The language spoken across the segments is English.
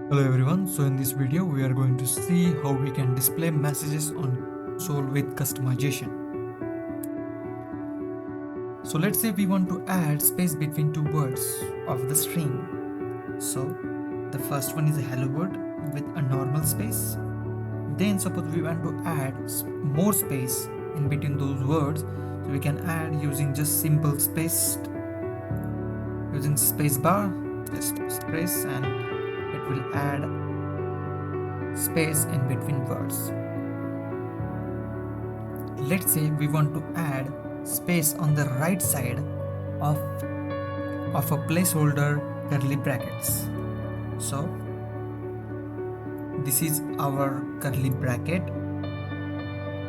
Hello everyone, so in this video we are going to see how we can display messages on console with customization. So let's say we want to add space between two words of the string. So the first one is a hello word with a normal space. Then suppose we want to add more space in between those words, so we can add using just simple space, using space bar, just space, and it will add space in between words. Let's say we want to add space on the right side of a placeholder curly brackets. So this is our curly bracket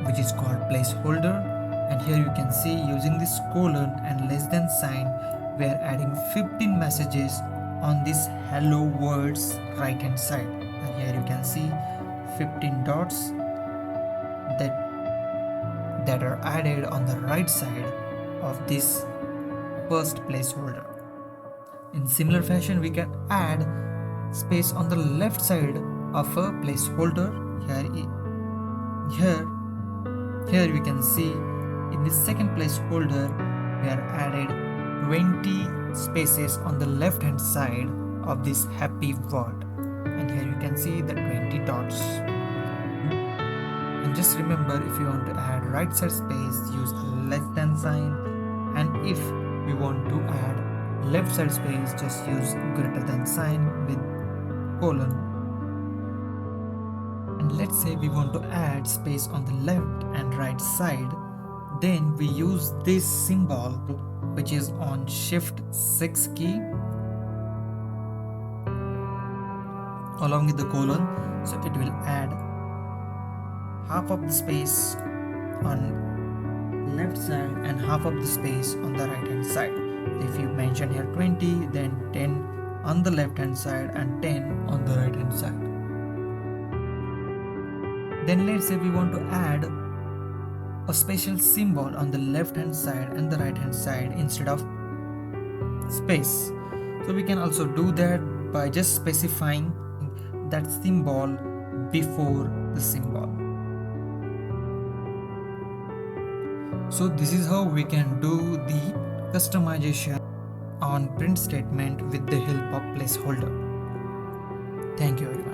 which is called placeholder, and here you can see using this colon and less than sign we are adding 15 messages on this hello words right hand side, and here you can see 15 dots that are added on the right side of this first placeholder. In similar fashion, we can add space on the left side of a placeholder. Here we can see in the second placeholder we are added 20 spaces on the left hand side of this happy word, and here you can see the 20 dots. And just remember, if you want to add right side space, use less than sign, and if we want to add left side space, just use greater than sign with colon. And let's say we want to add space on the left and right side, then we use this symbol which is on Shift 6 key along with the colon, so it will add half of the space on left side and half of the space on the right hand side. If you mention here 20, then 10 on the left hand side and 10 on the right hand side. Then let's say we want to add a special symbol on the left hand side and the right hand side instead of space. So we can also do that by just specifying that symbol before the symbol. So this is how we can do the customization on print statement with the help of placeholder. Thank you everyone.